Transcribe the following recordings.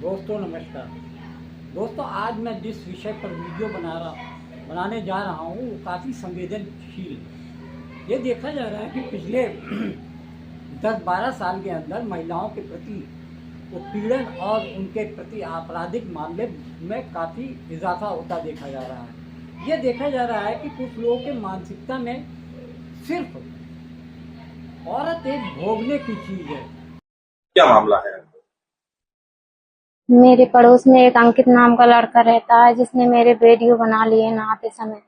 दोस्तों नमस्कार। दोस्तों आज मैं जिस विषय पर वीडियो बनाने जा रहा हूँ वो काफ़ी संवेदनशील है। ये देखा जा रहा है कि पिछले 10-12 साल के अंदर महिलाओं के प्रति उत्पीड़न और उनके प्रति आपराधिक मामले में काफ़ी इजाफा होता देखा जा रहा है। ये देखा जा रहा है कि कुछ लोगों के मानसिकता में सिर्फ औरत एक भोगने की चीज़ है। क्या मामला है? मेरे पड़ोस में एक अंकित नाम का लड़का रहता है जिसने मेरे वीडियो बना लिए नहाते समय।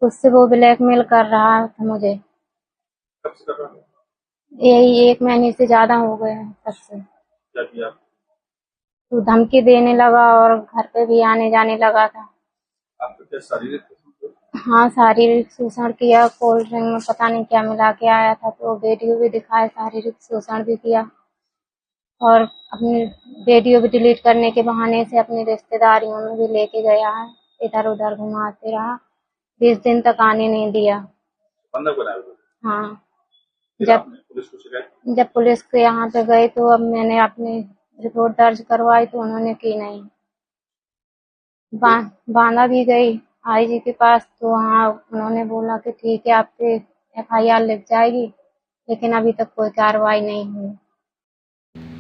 उससे वो ब्लैकमेल कर रहा था मुझे। कब से कर रहा है? यही 1 महीने से ज्यादा हो गए हैं तब से। क्या किया? तो धमकी देने लगा और घर पे भी आने जाने लगा था। आपको क्या शारीरिक शोषण? हाँ, शारीरिक शोषण किया। कोल्ड ड्रिंक में पता नहीं क्या मिला के आया था, तो वीडियो भी दिखाया, शारीरिक शोषण भी किया और अपनी वीडियो भी डिलीट करने के बहाने से अपनी रिश्तेदारियों में भी लेके गया है। इधर उधर घुमाते रहा। 20 दिन तक आने नहीं दिया। बंधक बनाया हुआ है। हाँ, फिर जब आपने पुलिस को शिकायत? जब पुलिस के यहाँ पे गए तो अब मैंने अपनी रिपोर्ट दर्ज करवाई तो उन्होंने की नहीं। बांधा भी गई आईजी के पास, तो वहाँ उन्होंने बोला कि ठीक है आपके FIR लिख जाएगी, लेकिन अभी तक कोई कार्रवाई नहीं हुई।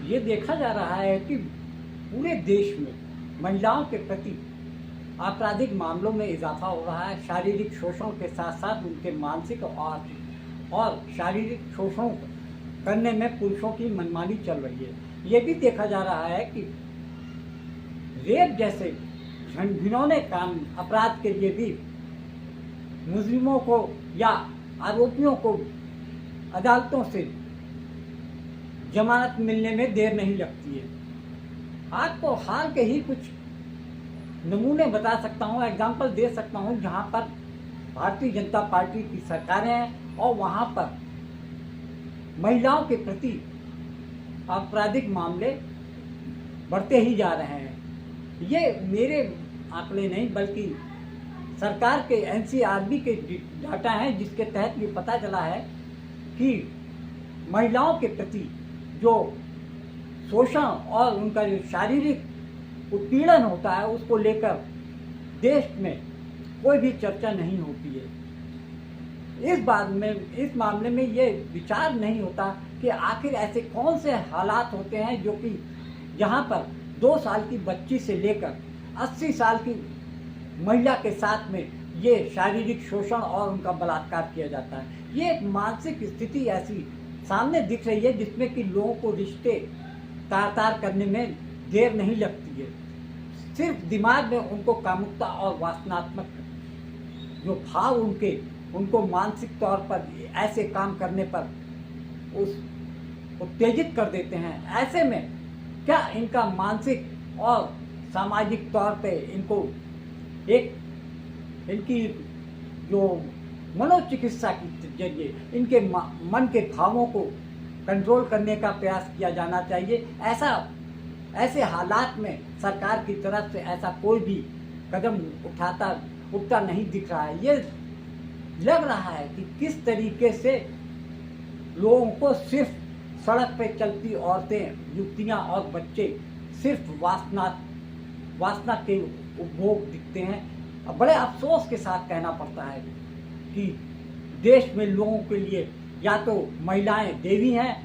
ये देखा जा रहा है कि पूरे देश में महिलाओं के प्रति आपराधिक मामलों में इजाफा हो रहा है। शारीरिक शोषण के साथ साथ उनके मानसिक और शारीरिक शोषण करने में पुरुषों की मनमानी चल रही है। ये भी देखा जा रहा है कि रेप जैसे घिनौने काम अपराध के लिए भी मुजरिमों को या आरोपियों को अदालतों से जमानत मिलने में देर नहीं लगती है। आपको हाल के ही कुछ नमूने बता सकता हूँ, एग्जाम्पल दे सकता हूँ, जहाँ पर भारतीय जनता पार्टी की सरकारें हैं और वहाँ पर महिलाओं के प्रति आपराधिक मामले बढ़ते ही जा रहे हैं। ये मेरे आंकड़े नहीं बल्कि सरकार के NCRB के डाटा हैं, जिसके तहत ये पता चला है कि महिलाओं के प्रति जो शोषण और उनका जो शारीरिक उत्पीड़न होता है उसको लेकर देश में कोई भी चर्चा नहीं होती है। इस मामले में ये विचार नहीं होता कि आखिर ऐसे कौन से हालात होते हैं जो कि जहाँ पर 2 साल की बच्ची से लेकर 80 साल की महिला के साथ में ये शारीरिक शोषण और उनका बलात्कार किया जाता है। ये एक मानसिक स्थिति ऐसी सामने दिख रही है जिसमें कि लोगों को रिश्ते तार करने में देर नहीं लगती है। सिर्फ दिमाग में उनको कामुकता और वासनात्मक जो भाव उनको मानसिक तौर पर ऐसे काम करने पर उत्तेजित कर देते हैं। ऐसे में क्या इनका मानसिक और सामाजिक तौर पे इनकी जो मनोचिकित्सा के जरिए इनके मन के भावों को कंट्रोल करने का प्रयास किया जाना चाहिए। ऐसे हालात में सरकार की तरफ से ऐसा कोई भी कदम उठता नहीं दिख रहा है। ये लग रहा है कि किस तरीके से लोगों को सिर्फ सड़क पे चलती औरतें, युवतियां और बच्चे सिर्फ वासना के उपभोग दिखते हैं। और बड़े अफसोस के साथ कहना पड़ता है कि देश में लोगों के लिए या तो महिलाएं देवी हैं,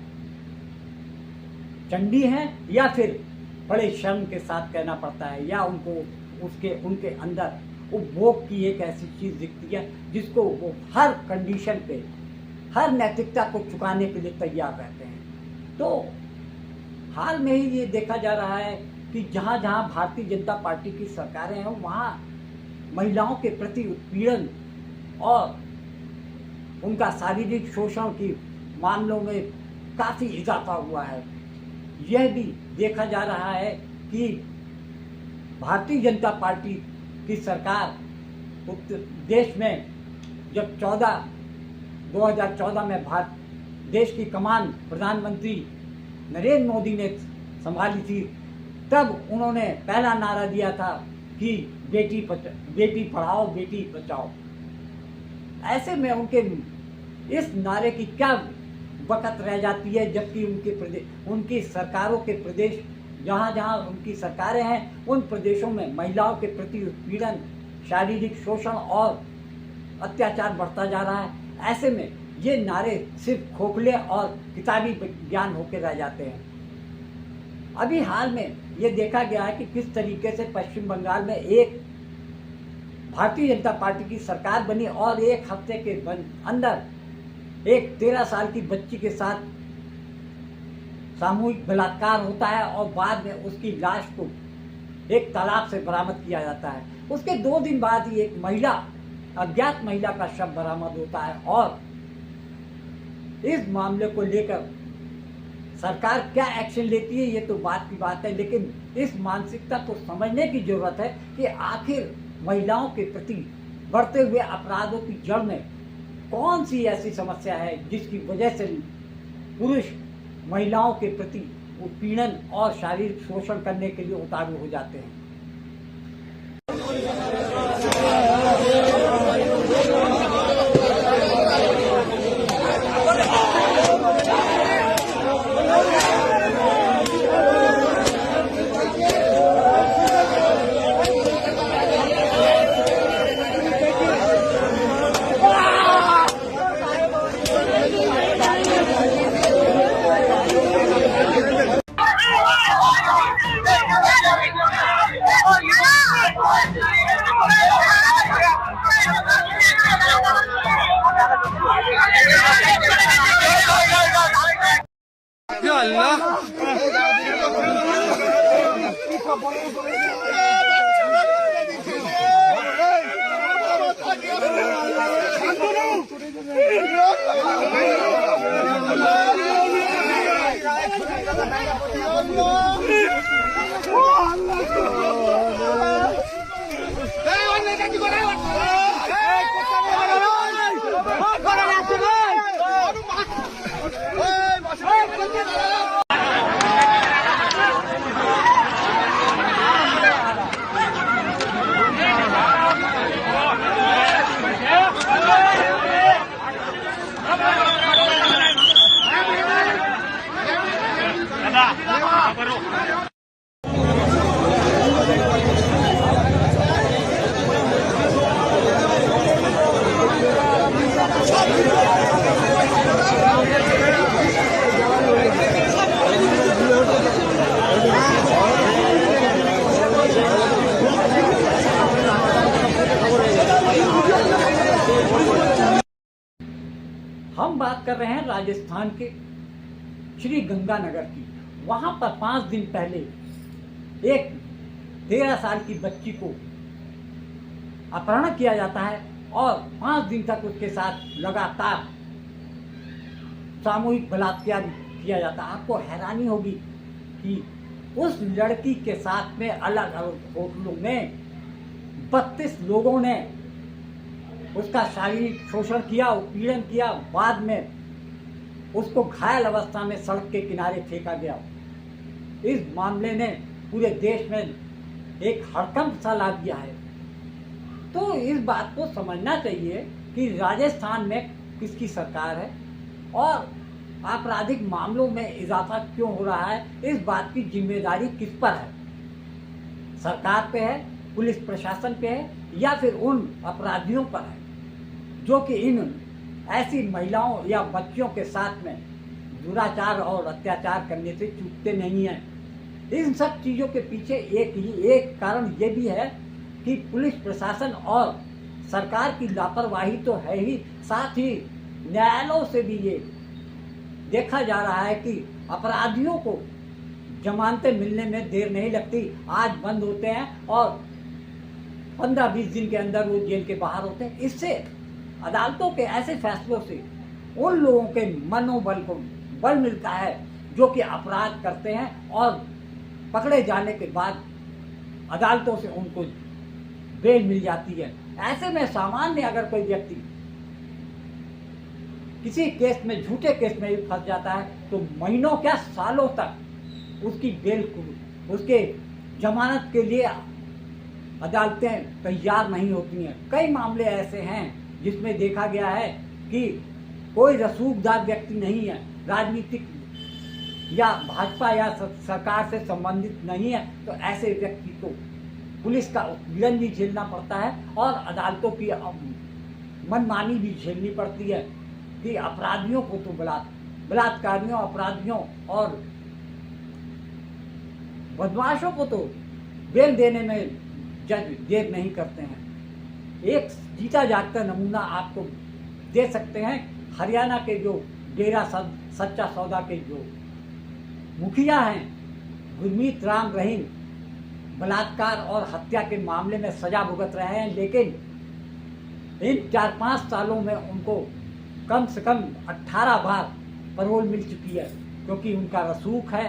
चंडी हैं, या फिर बड़े शर्म के साथ कहना पड़ता है, या उनके अंदर उपभोग की एक ऐसी चीज़ दिखती है जिसको वो हर कंडीशन पे, हर नैतिकता को चुकाने के लिए तैयार रहते हैं। तो हाल में ही ये देखा जा रहा है कि जहाँ जहाँ भारतीय जनता पार्टी की सरकारें हैं वहाँ महिलाओं के प्रति उत्पीड़न और उनका शारीरिक शोषण की मामलों में काफ़ी इजाफा हुआ है। यह भी देखा जा रहा है कि भारतीय जनता पार्टी की सरकार देश में जब 2014 में देश की कमान प्रधानमंत्री नरेंद्र मोदी ने संभाली थी, तब उन्होंने पहला नारा दिया था कि बेटी पढ़ाओ बेटी बचाओ। ऐसे में इस नारे की क्या वक़्त रह जाती है, जबकि उनकी सरकारों के प्रदेश जहाँ जहाँ उनकी सरकारें हैं उन प्रदेशों में महिलाओं के प्रति उत्पीड़न, शारीरिक शोषण और अत्याचार बढ़ता जा रहा है। ऐसे में ये नारे सिर्फ खोखले और किताबी ज्ञान होकर रह जाते हैं। अभी हाल में ये देखा गया है कि किस तरीके से पश्चिम बंगाल में एक भारतीय जनता पार्टी की सरकार बनी और एक हफ्ते के अंदर एक 13 साल की बच्ची के साथ सामूहिक बलात्कार होता है और बाद में उसकी लाश को एक तालाब से बरामद किया जाता है। उसके 2 दिन बाद ही एक महिला, अज्ञात महिला का शव बरामद होता है और इस मामले को लेकर सरकार क्या एक्शन लेती है ये तो बात की बात है, लेकिन इस मानसिकता को समझने की जरूरत है कि आखिर महिलाओं के प्रति बढ़ते हुए अपराधों की जड़ में कौन सी ऐसी समस्या है जिसकी वजह से पुरुष महिलाओं के प्रति उत्पीड़न और शारीरिक शोषण करने के लिए उतारू हो जाते हैं। हम बात कर रहे हैं राजस्थान के श्री गंगानगर की। वहां पर 5 दिन पहले एक 13 साल की बच्ची को अपहरण किया जाता है और 5 दिन तक उसके साथ लगातार सामूहिक बलात्कार किया जाता है। आपको हैरानी होगी कि उस लड़की के साथ में अलग अलग होटलों में 32 लोगों ने उसका शारीरिक शोषण किया, उत्पीड़न किया, बाद में उसको घायल अवस्था में सड़क के किनारे फेंका गया। इस मामले ने पूरे देश में एक हड़कंप सा ला दिया है। तो इस बात को समझना चाहिए कि राजस्थान में किसकी सरकार है और आपराधिक मामलों में इजाफा क्यों हो रहा है, इस बात की जिम्मेदारी किस पर है? सरकार पे है, पुलिस प्रशासन पे है या फिर उन अपराधियों पर है जो कि इन ऐसी महिलाओं या बच्चियों के साथ में दुराचार और अत्याचार करने से चूकते नहीं हैं। इन सब चीज़ों के पीछे एक कारण ये भी है कि पुलिस प्रशासन और सरकार की लापरवाही तो है ही, साथ ही न्यायालयों से भी ये देखा जा रहा है कि अपराधियों को जमानतें मिलने में देर नहीं लगती। आज बंद होते हैं और 15-20 दिन के अंदर वो जेल के बाहर होते हैं। इससे अदालतों के ऐसे फैसलों से उन लोगों के मनोबल को बल मिलता है जो कि अपराध करते हैं और पकड़े जाने के बाद अदालतों से उनको बेल मिल जाती है। ऐसे में सामान्य अगर कोई व्यक्ति किसी केस में, झूठे केस में भी फंस जाता है तो महीनों क्या सालों तक उसकी बेल, उसके जमानत के लिए अदालतें तैयार नहीं होती हैं। कई मामले ऐसे हैं जिसमें देखा गया है कि कोई रसूखदार व्यक्ति नहीं है, राजनीतिक या भाजपा या सरकार से संबंधित नहीं है तो ऐसे व्यक्ति को पुलिस का उत्पीड़न भी झेलना पड़ता है और अदालतों की मनमानी भी झेलनी पड़ती है कि अपराधियों को तो बलात्कारियों, अपराधियों और बदमाशों को तो बेल देने में जज देर नहीं करते हैं। एक जीता जागता नमूना आपको दे सकते हैं। हरियाणा के जो डेरा सच्चा सौदा के जो मुखिया हैं गुरमीत राम रहीम बलात्कार और हत्या के मामले में सजा भुगत रहे हैं, लेकिन इन 4-5 सालों में उनको कम से कम 18 बार पैरोल मिल चुकी है, क्योंकि उनका रसूख है,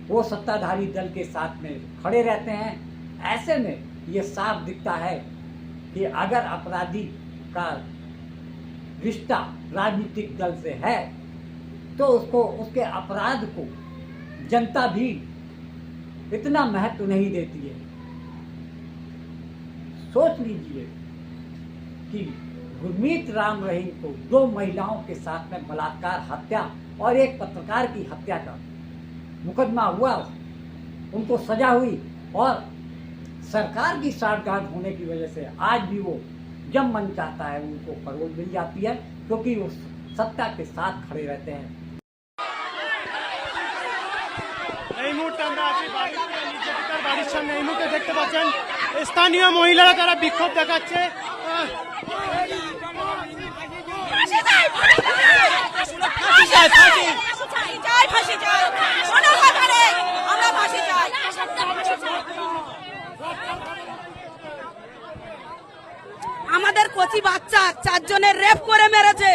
वो सत्ताधारी दल के साथ में खड़े रहते हैं। ऐसे में ये साफ दिखता है कि अगर अपराधी का रिश्ता राजनीतिक दल से है तो उसको उसके अपराध को जनता भी इतना महत्व नहीं देती है। सोच लीजिए कि गुरमीत राम रहीम को 2 महिलाओं के साथ में बलात्कार, हत्या और एक पत्रकार की हत्या का मुकदमा हुआ, उनको सजा हुई और सरकार की साठगांठ होने की वजह से आज भी वो जब मन चाहता है उनको पैरोल मिल जाती है, क्योंकि वो सत्ता के साथ खड़े रहते हैं। এই মুহূর্তে আমরা আছি বাড়িপুরের নির্যাতিতার বাড়ির সামনে। এই মুহূর্তে দেখতে পাচ্ছেন স্থানীয় মহিলারা তারা বিক্ষোভ দেখাচ্ছে। আমাদের কচি বাচ্চা 4 জনের রেপ করে মেরেছে,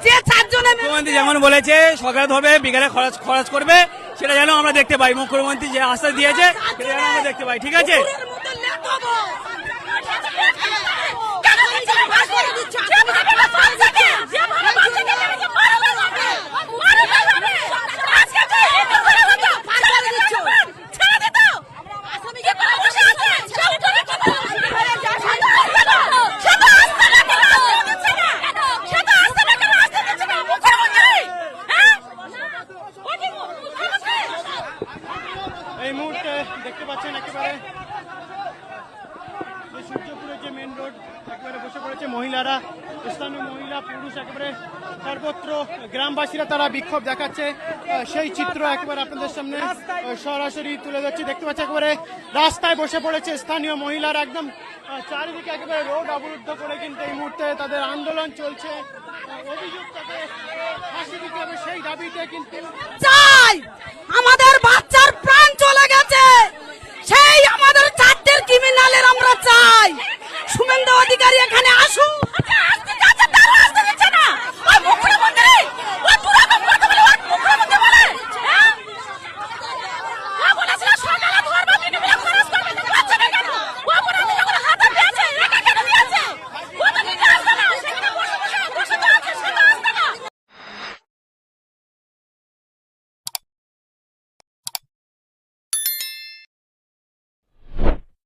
যে 4 জনের মুখ্যমন্ত্রী যেমন বলেছে সরকার ধরবে, বিকালে খরচ করবে, সেটা যেন আমরা দেখতে পাই। মুখ্যমন্ত্রী যে আশ্বাস দিয়েছে সেটা যেন আমরা দেখতে পাই। ঠিক আছে, এই মুহূর্তে দেখতে পাচ্ছেন একেবারে সূর্যপুরের যে মেন রোড একেবারে বসে পড়েছে মহিলারা, স্থানীয় মহিলা পুরুষ একেবারে সর্বত্র গ্রামবাসীরা তারা বিক্ষোভ দেখাচ্ছে। সেই চিত্র একেবারে আপনাদের সামনে সরাসরি তুলে ধরছি। দেখতে পাচ্ছি একেবারে রাস্তায় বসে পড়েছে স্থানীয় মহিলারা, একদম চারিদিকে একেবারে রোড অবরুদ্ধ করে কিন্তু এই মুহূর্তে তাদের আন্দোলন চলছে। অভিযুক্তকে ফাঁসি দিতে হবে সেই দাবিতে কিন্তু চাই, আমাদের